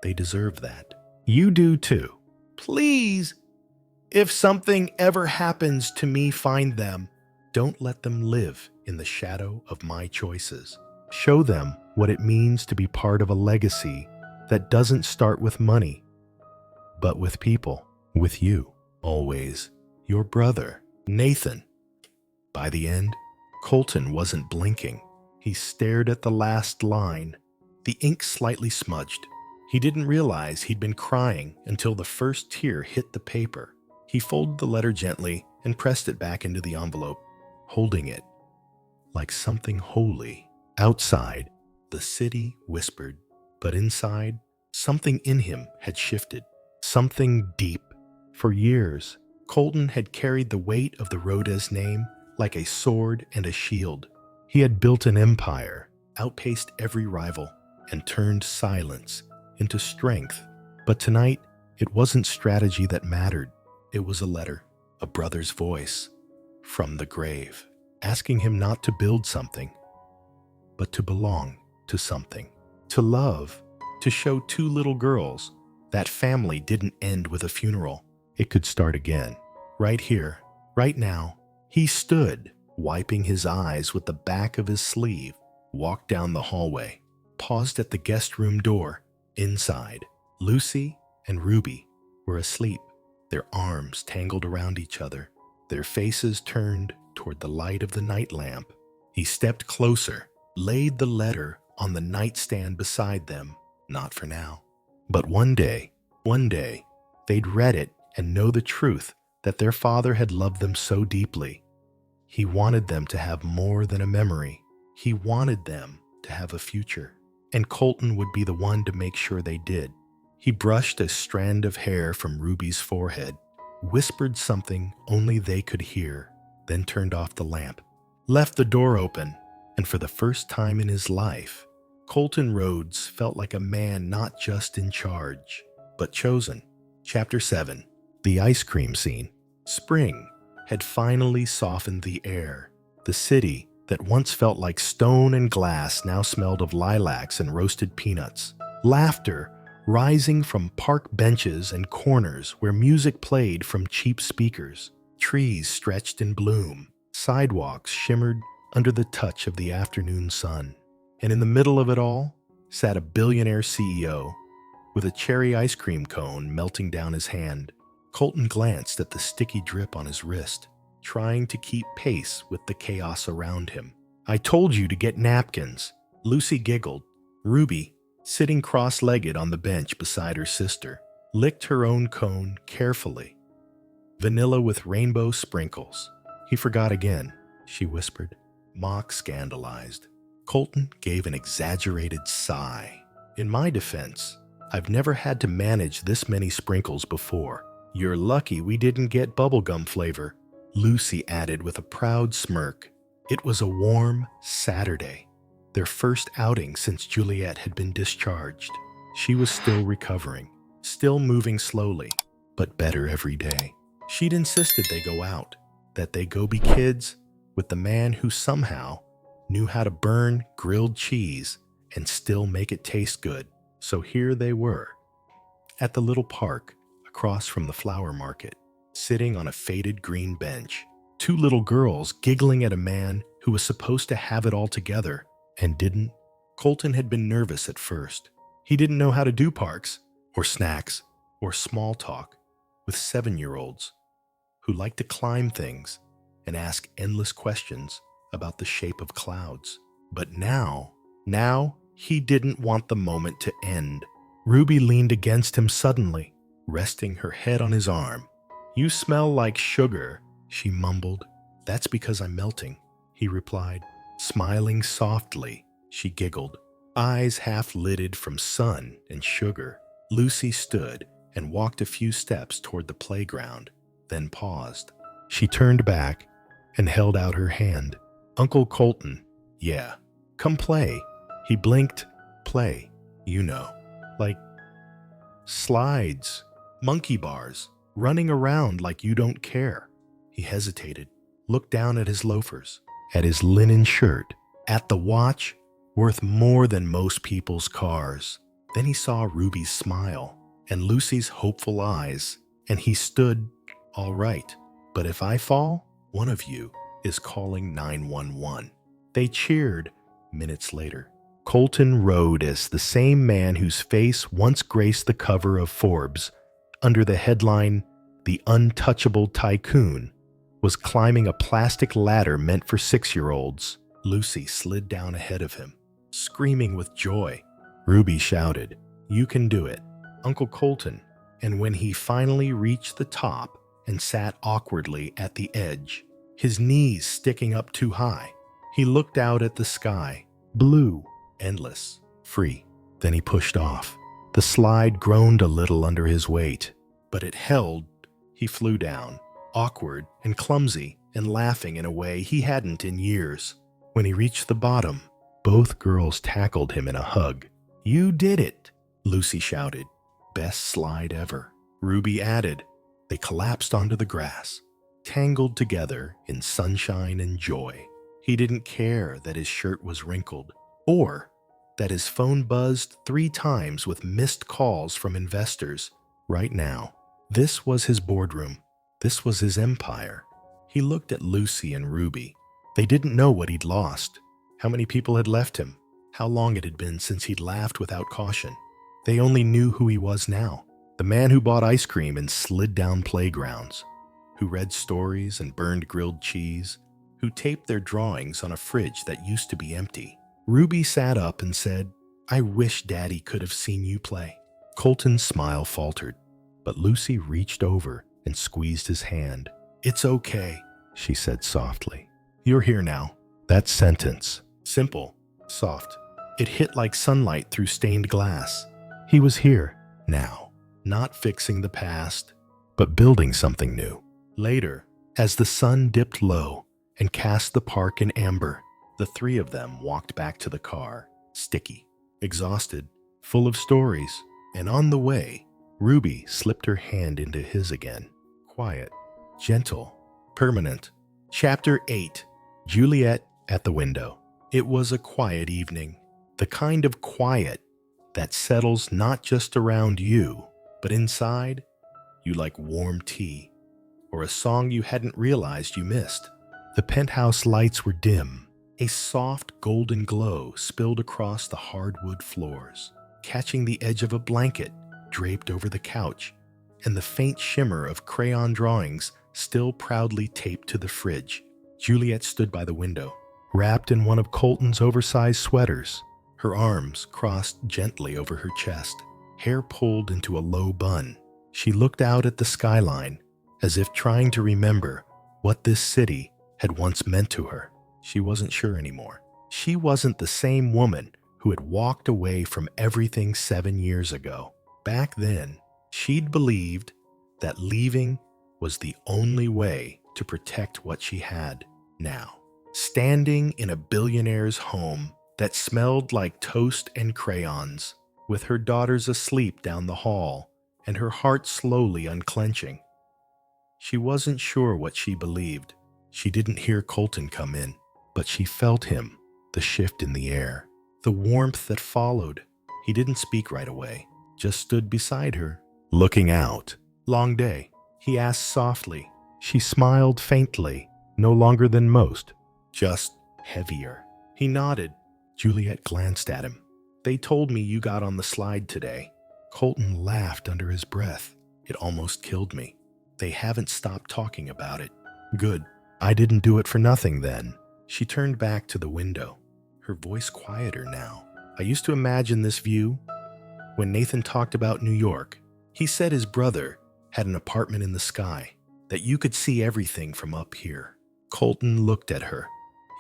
They deserve that. You do too. Please, if something ever happens to me, find them. Don't let them live in the shadow of my choices. Show them what it means to be part of a legacy that doesn't start with money, but with people, with you. Always, your brother, Nathan." By the end, Colton wasn't blinking. He stared at the last line, the ink slightly smudged. He didn't realize he'd been crying until the first tear hit the paper. He folded the letter gently and pressed it back into the envelope, holding it like something holy. Outside, the city whispered, but inside, something in him had shifted, something deep. For years, Colton had carried the weight of the Rhodes name like a sword and a shield. He had built an empire, outpaced every rival, and turned silence into strength. But tonight, it wasn't strategy that mattered. It was a letter, a brother's voice, from the grave, asking him not to build something, but to belong to something, to love, to show two little girls that family didn't end with a funeral. It could start again. Right here, right now. He stood, wiping his eyes with the back of his sleeve, walked down the hallway, paused at the guest room door. Inside, Lucy and Ruby were asleep, their arms tangled around each other, their faces turned toward the light of the night lamp. He stepped closer, laid the letter on the nightstand beside them. Not for now. But one day, they'd read it and know the truth that their father had loved them so deeply. He wanted them to have more than a memory. He wanted them to have a future. And Colton would be the one to make sure they did. He brushed a strand of hair from Ruby's forehead, whispered something only they could hear, then turned off the lamp, left the door open, and for the first time in his life, Colton Rhodes felt like a man not just in charge, but chosen. Chapter 7. The ice cream scene. Spring had finally softened the air. The city that once felt like stone and glass now smelled of lilacs and roasted peanuts. Laughter rising from park benches and corners where music played from cheap speakers. Trees stretched in bloom. Sidewalks shimmered under the touch of the afternoon sun. And in the middle of it all sat a billionaire CEO with a cherry ice cream cone melting down his hand. Colton glanced at the sticky drip on his wrist, trying to keep pace with the chaos around him. "I told you to get napkins," Lucy giggled. Ruby, sitting cross-legged on the bench beside her sister, licked her own cone carefully. "Vanilla with rainbow sprinkles." "He forgot again," she whispered, mock scandalized. Colton gave an exaggerated sigh. "In my defense, I've never had to manage this many sprinkles before. You're lucky we didn't get bubblegum flavor," Lucy added with a proud smirk. It was a warm Saturday, their first outing since Juliet had been discharged. She was still recovering, still moving slowly, but better every day. She'd insisted they go out, that they go be kids with the man who somehow knew how to burn grilled cheese and still make it taste good. So here they were, at the little park across from the flower market, sitting on a faded green bench. Two little girls giggling at a man who was supposed to have it all together and didn't. Colton had been nervous at first. He didn't know how to do parks, or snacks, or small talk with 7-year-olds who like to climb things and ask endless questions about the shape of clouds. But now he didn't want the moment to end. Ruby leaned against him suddenly, resting her head on his arm. "You smell like sugar," she mumbled. "That's because I'm melting," he replied. Smiling softly, she giggled, eyes half-lidded from sun and sugar. Lucy stood and walked a few steps toward the playground, then paused. She turned back and held out her hand. "Uncle Colton, yeah, come play." He blinked. "Play, you know, like slides, monkey bars, running around like you don't care." He hesitated, looked down at his loafers, at his linen shirt, at the watch worth more than most people's cars. Then he saw Ruby's smile and Lucy's hopeful eyes, and he stood, "All right, but if I fall, one of you is calling 911. They cheered minutes later. Colton Rhodes, the same man whose face once graced the cover of Forbes under the headline, "The Untouchable Tycoon," was climbing a plastic ladder meant for 6-year-olds. Lucy slid down ahead of him, screaming with joy. Ruby shouted, "You can do it, Uncle Colton." And when he finally reached the top and sat awkwardly at the edge, his knees sticking up too high, he looked out at the sky, blue, endless, free. Then he pushed off. The slide groaned a little under his weight, but it held. He flew down, awkward and clumsy, and laughing in a way he hadn't in years. When he reached the bottom, both girls tackled him in a hug. "You did it," Lucy shouted. "Best slide ever," Ruby added. They collapsed onto the grass, tangled together in sunshine and joy. He didn't care that his shirt was wrinkled, or that his phone buzzed 3 times with missed calls from investors. Right now, this was his boardroom. This was his empire. He looked at Lucy and Ruby. They didn't know what he'd lost, how many people had left him, how long it had been since he'd laughed without caution. They only knew who he was now, the man who bought ice cream and slid down playgrounds, who read stories and burned grilled cheese, who taped their drawings on a fridge that used to be empty. Ruby sat up and said, "I wish Daddy could have seen you play." Colton's smile faltered, but Lucy reached over and squeezed his hand. "It's okay," she said softly. "You're here now." That sentence, simple, soft, it hit like sunlight through stained glass. He was here, now, not fixing the past, but building something new. Later, as the sun dipped low and cast the park in amber, the 3 of them walked back to the car, sticky, exhausted, full of stories, and on the way, Ruby slipped her hand into his again. Quiet, gentle, permanent. Chapter 8. Juliet at the window. It was a quiet evening, the kind of quiet that settles not just around you, but inside you, like warm tea or a song you hadn't realized you missed. The penthouse lights were dim. A soft golden glow spilled across the hardwood floors, catching the edge of a blanket draped over the couch and the faint shimmer of crayon drawings still proudly taped to the fridge. Juliet stood by the window, wrapped in one of Colton's oversized sweaters, her arms crossed gently over her chest, hair pulled into a low bun. She looked out at the skyline, as if trying to remember what this city had once meant to her. She wasn't sure anymore. She wasn't the same woman who had walked away from everything 7 years ago. Back then, she'd believed that leaving was the only way to protect what she had. Now, standing in a billionaire's home that smelled like toast and crayons, with her daughters asleep down the hall and her heart slowly unclenching, she wasn't sure what she believed. She didn't hear Colton come in, but she felt him, the shift in the air, the warmth that followed. He didn't speak right away, just stood beside her, looking out. Long day, he asked softly. She smiled faintly, no longer than most, just heavier. He nodded. Juliet glanced at him. They told me you got on the slide today. Colton laughed under his breath. It almost killed me. They haven't stopped talking about it. Good. I didn't do it for nothing then. She turned back to the window, her voice quieter now. I used to imagine this view when Nathan talked about New York. He said his brother had an apartment in the sky, that you could see everything from up here. Colton looked at her.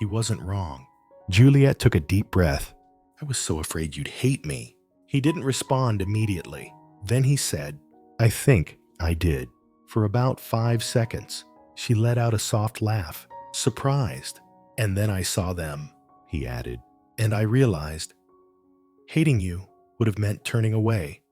He wasn't wrong. Juliet took a deep breath. I was so afraid you'd hate me. He didn't respond immediately. Then he said, I think I did. For about 5 seconds, she let out a soft laugh, surprised. And then I saw them, he added, and I realized hating you would have meant turning away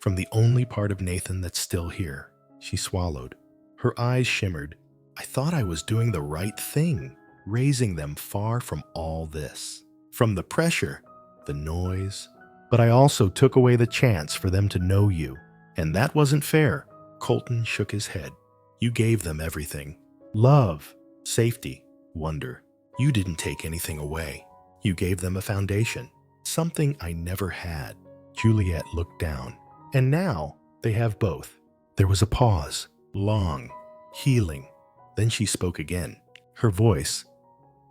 from the only part of Nathan that's still here. She swallowed. Her eyes shimmered. I thought I was doing the right thing, raising them far from all this, from the pressure, the noise. But I also took away the chance for them to know you, and that wasn't fair. Colton shook his head. You gave them everything. Love, safety, wonder. You didn't take anything away. You gave them a foundation, something I never had. Juliet looked down. And now they have both. There was a pause, long, healing. Then she spoke again, her voice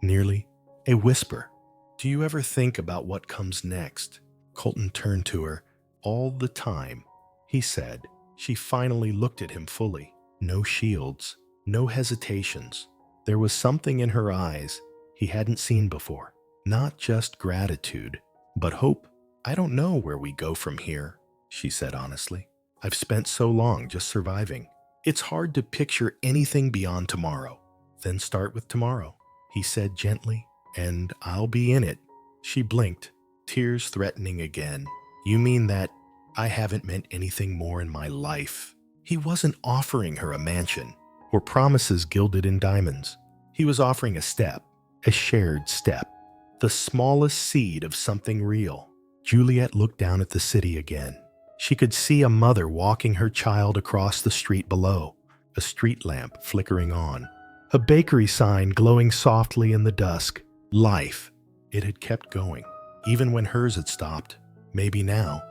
nearly a whisper. Do you ever think about what comes next? Colton turned to her. All the time, he said. She finally looked at him fully. No shields, no hesitations. There was something in her eyes he hadn't seen before. Not just gratitude, but hope. I don't know where we go from here, she said honestly. I've spent so long just surviving. It's hard to picture anything beyond tomorrow. Then start with tomorrow, he said gently, and I'll be in it. She blinked, tears threatening again. You mean that I haven't meant anything more in my life? He wasn't offering her a mansion or promises gilded in diamonds. He was offering a step, a shared step, the smallest seed of something real. Juliet looked down at the city again. She could see a mother walking her child across the street below, a street lamp flickering on, a bakery sign glowing softly in the dusk. Life. It had kept going, even when hers had stopped. Maybe now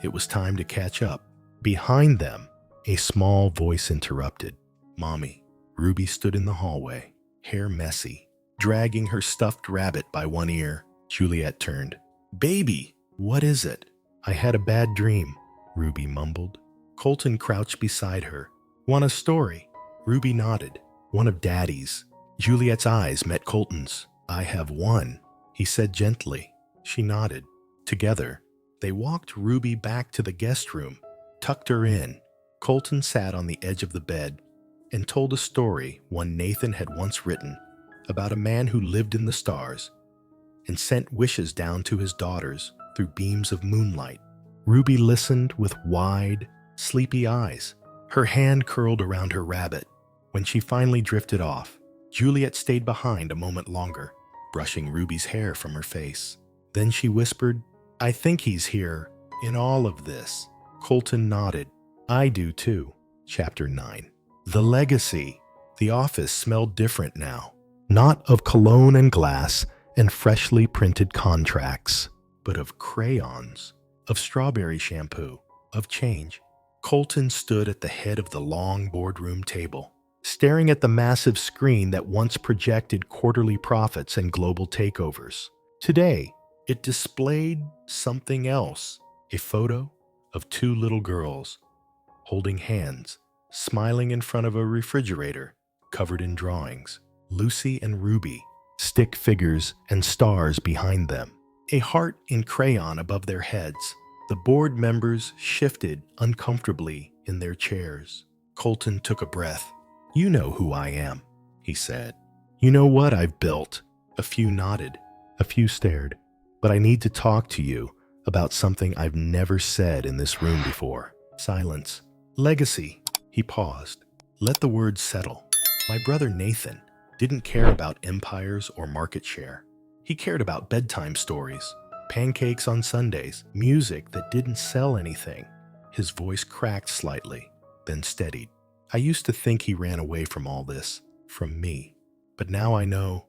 it was time to catch up. Behind them, a small voice interrupted. Mommy. Ruby stood in the hallway, hair messy, dragging her stuffed rabbit by one ear. Juliet turned. Baby, what is it? I had a bad dream, Ruby mumbled. Colton crouched beside her. Want a story? Ruby nodded. One of Daddy's. Juliet's eyes met Colton's. I have one, he said gently. She nodded. Together, they walked Ruby back to the guest room, tucked her in. Colton sat on the edge of the bed and told a story one Nathan had once written about a man who lived in the stars and sent wishes down to his daughters through beams of moonlight. Ruby listened with wide, sleepy eyes, her hand curled around her rabbit. When she finally drifted off, Juliet stayed behind a moment longer, brushing Ruby's hair from her face. Then she whispered, I think he's here in all of this. Colton nodded. I do too. Chapter 9. The legacy. The office smelled different now. Not of cologne and glass and freshly printed contracts, but of crayons, of strawberry shampoo, of change. Colton stood at the head of the long boardroom table, staring at the massive screen that once projected quarterly profits and global takeovers. Today, it displayed something else, a photo of two little girls holding hands, smiling in front of a refrigerator covered in drawings. Lucy and Ruby, stick figures and stars behind them, a heart in crayon above their heads. The board members shifted uncomfortably in their chairs. Colton took a breath. You know who I am, he said. You know what I've built. A few nodded, a few stared. But I need to talk to you about something I've never said in this room before. Silence. Legacy. He paused. Let the words settle. My brother Nathan didn't care about empires or market share. He cared about bedtime stories, pancakes on Sundays, music that didn't sell anything. His voice cracked slightly, then steadied. I used to think he ran away from all this, from me. But now I know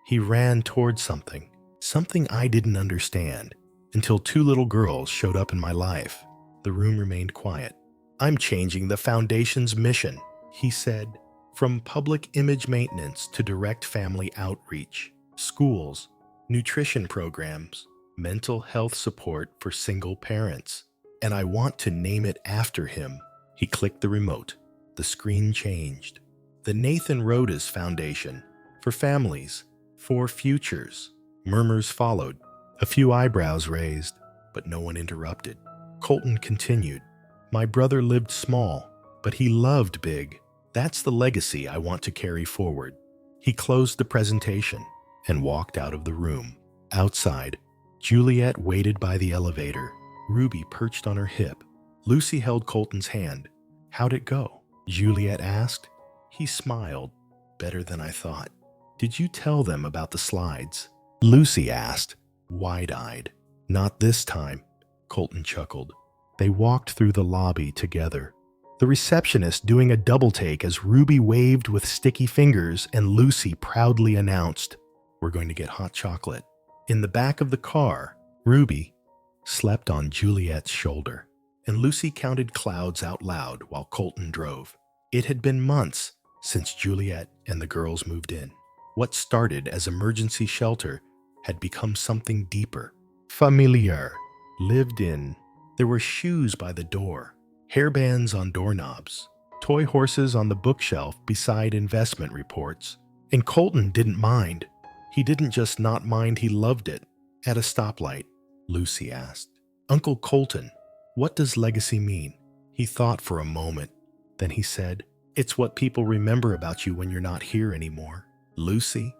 he ran towards something I didn't understand, until two little girls showed up in my life. The room remained quiet. "I'm changing the foundation's mission," he said. "From public image maintenance to direct family outreach, schools, nutrition programs, mental health support for single parents. And I want to name it after him." He clicked the remote. The screen changed. "The Nathan Rhodes Foundation, for families, for futures." Murmurs followed, a few eyebrows raised, but no one interrupted. Colton continued. "My brother lived small, but he loved big. That's the legacy I want to carry forward." He closed the presentation and walked out of the room. Outside, Juliet waited by the elevator, Ruby perched on her hip. Lucy held Colton's hand. "How'd it go?" Juliet asked. He smiled. "Better than I thought." "Did you tell them about the slides?" Lucy asked, wide-eyed. "Not this time," Colton chuckled. They walked through the lobby together, the receptionist doing a double take as Ruby waved with sticky fingers and Lucy proudly announced, "We're going to get hot chocolate." In the back of the car, Ruby slept on Juliet's shoulder, and Lucy counted clouds out loud while Colton drove. It had been months since Juliet and the girls moved in. What started as emergency shelter had become something deeper, familiar, lived in. There were shoes by the door, hairbands on doorknobs, toy horses on the bookshelf beside investment reports. And Colton didn't mind. He didn't just not mind, he loved it. At a stoplight, Lucy asked, "Uncle Colton, what does legacy mean?" He thought for a moment. Then he said, "It's what people remember about you when you're not here anymore." Lucy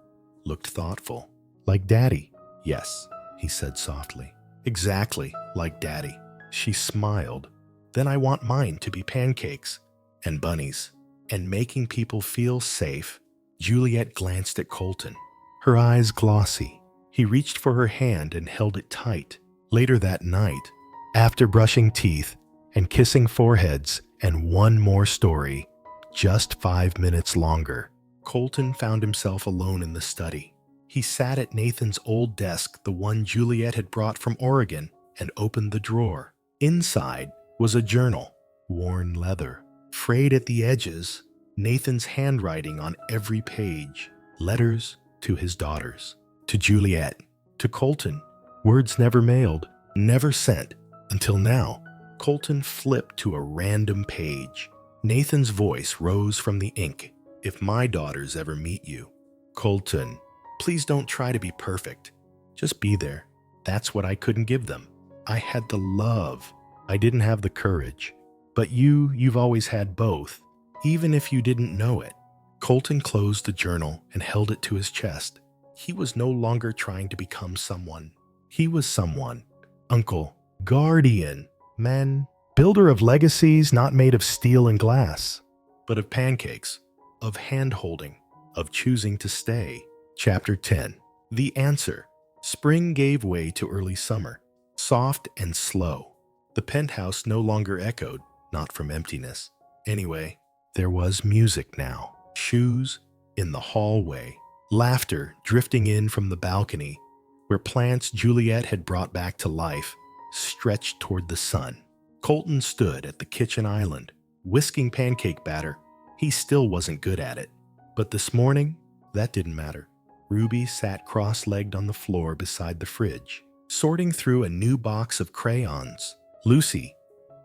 looked thoughtful. "Like Daddy?" "Yes," he said softly. "Exactly like Daddy." She smiled. "Then I want mine to be pancakes and bunnies and making people feel safe." Juliet glanced at Colton, her eyes glossy. He reached for her hand and held it tight. Later that night, after brushing teeth and kissing foreheads and one more story, just 5 minutes longer, Colton found himself alone in the study. He sat at Nathan's old desk, the one Juliet had brought from Oregon, and opened the drawer. Inside was a journal, worn leather, frayed at the edges, Nathan's handwriting on every page, letters to his daughters, to Juliet, to Colton, words never mailed, never sent, until now. Colton flipped to a random page. Nathan's voice rose from the ink. "If my daughters ever meet you, Colton, please don't try to be perfect. Just be there. That's what I couldn't give them. I had the love. I didn't have the courage. But you've always had both, even if you didn't know it." Colton closed the journal and held it to his chest. He was no longer trying to become someone. He was someone. Uncle, guardian, man, builder of legacies not made of steel and glass, but of pancakes, of hand-holding, of choosing to stay. Chapter 10. The answer. Spring gave way to early summer, soft and slow. The penthouse no longer echoed, not from emptiness. Anyway, there was music now. Shoes in the hallway, laughter drifting in from the balcony, where plants Juliet had brought back to life stretched toward the sun. Colton stood at the kitchen island, whisking pancake batter. He still wasn't good at it. But this morning, that didn't matter. Ruby sat cross-legged on the floor beside the fridge, sorting through a new box of crayons. Lucy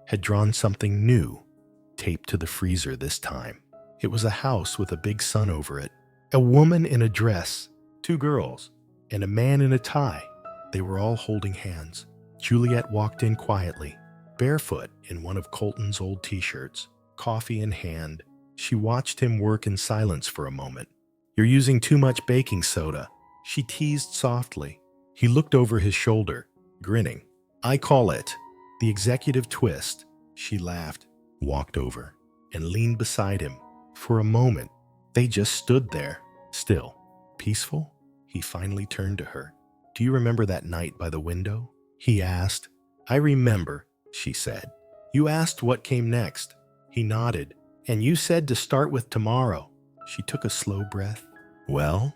had drawn something new, taped to the freezer this time. It was a house with a big sun over it, a woman in a dress, 2 girls, and a man in a tie. They were all holding hands. Juliet walked in quietly, barefoot in one of Colton's old t-shirts, coffee in hand. She watched him work in silence for a moment. "You're using too much baking soda," she teased softly. He looked over his shoulder, grinning. "I call it the executive twist." She laughed, walked over, and leaned beside him. For a moment, They just stood there, still, peaceful. He finally turned to her. Do you remember that night by the window? He asked. I remember, she said. You asked what came next. He nodded. And you said to start with tomorrow. She took a slow breath. Well,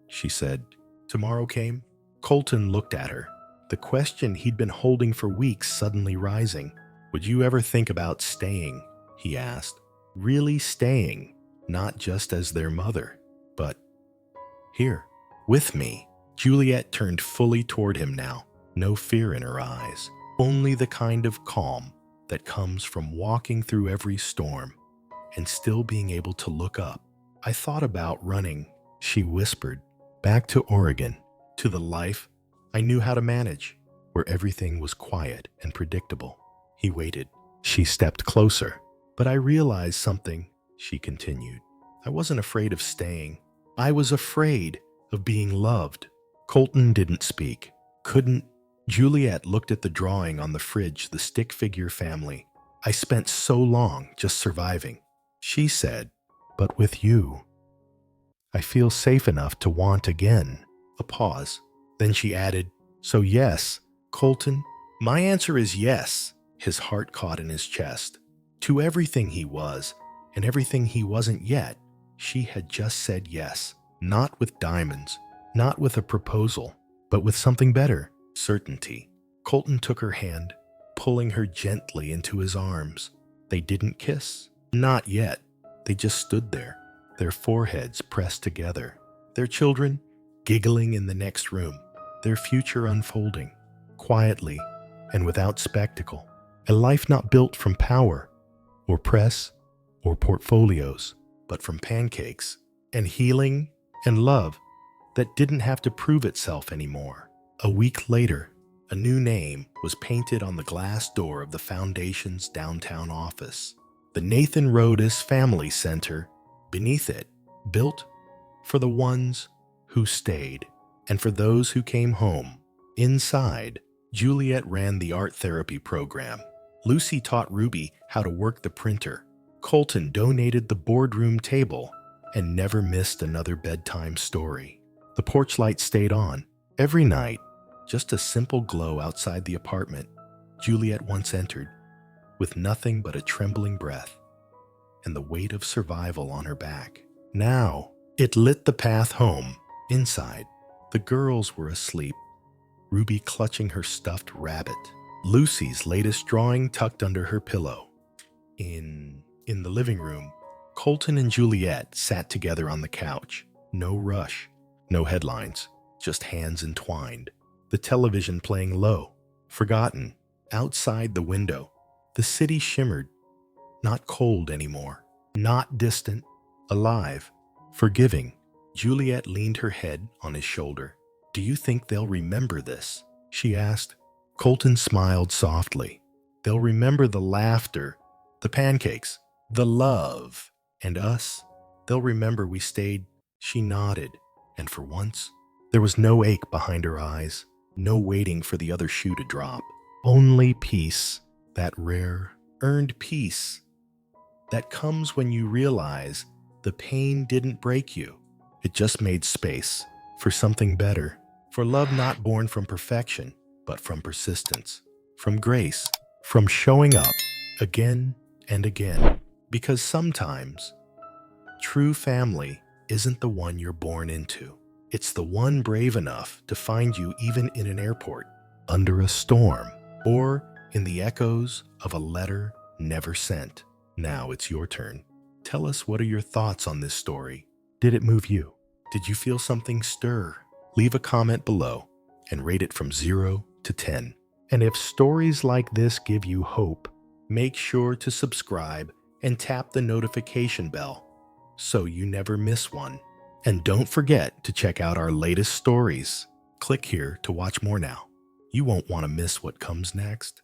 she said. Tomorrow came. Colton looked at her, the question he'd been holding for weeks suddenly rising. Would you ever think about staying? He asked. Really staying, not just as their mother, but here, with me. Juliet turned fully toward him now, no fear in her eyes, only the kind of calm that comes from walking through every storm and still being able to look up. I thought about running, she whispered, back to Oregon, to the life I knew how to manage, where everything was quiet and predictable. He waited. She stepped closer. But I realized something, she continued. I wasn't afraid of staying. I was afraid of being loved. Colton didn't speak. Couldn't. Juliet looked at the drawing on the fridge, the stick figure family. I spent so long just surviving. She said, but with you, I feel safe enough to want again. A pause. Then she added, so yes, Colton, my answer is yes. His heart caught in his chest. To everything he was, and everything he wasn't yet, she had just said yes. Not with diamonds, not with a proposal, but with something better, certainty. Colton took her hand, pulling her gently into his arms. They didn't kiss. Not yet. They just stood there, their foreheads pressed together. Their children giggling in the next room, their future unfolding, quietly and without spectacle. A life not built from power, or press, or portfolios, but from pancakes, and healing, and love that didn't have to prove itself anymore. A week later, a new name was painted on the glass door of the Foundation's downtown office. The Nathan Rhodes Family Center, beneath it, built for the ones who stayed, and for those who came home. Inside, Juliet ran the art therapy program. Lucy taught Ruby how to work the printer. Colton donated the boardroom table and never missed another bedtime story. The porch light stayed on every night, just a simple glow outside the apartment Juliet once entered, with nothing but a trembling breath and the weight of survival on her back. Now, it lit the path home. Inside, the girls were asleep, Ruby clutching her stuffed rabbit, Lucy's latest drawing tucked under her pillow. In the living room, Colton and Juliet sat together on the couch. No rush, no headlines, just hands entwined. The television playing low, forgotten. Outside the window, the city shimmered, not cold anymore, not distant, alive, forgiving. Juliet leaned her head on his shoulder. Do you think they'll remember this? She asked. Colton smiled softly. They'll remember the laughter, the pancakes, the love, and us. They'll remember we stayed. She nodded, and for once, there was no ache behind her eyes, no waiting for the other shoe to drop. Only peace, that rare, earned peace that comes when you realize the pain didn't break you. It just made space for something better, for love not born from perfection, but from persistence, from grace, from showing up again and again. Because sometimes, true family isn't the one you're born into. It's the one brave enough to find you even in an airport, under a storm, or in the echoes of a letter never sent. Now it's your turn. Tell us, what are your thoughts on this story? Did it move you? Did you feel something stir? Leave a comment below and rate it from 0 to 10. And if stories like this give you hope, make sure to subscribe and tap the notification bell so you never miss one. And don't forget to check out our latest stories. Click here to watch more now. You won't want to miss what comes next.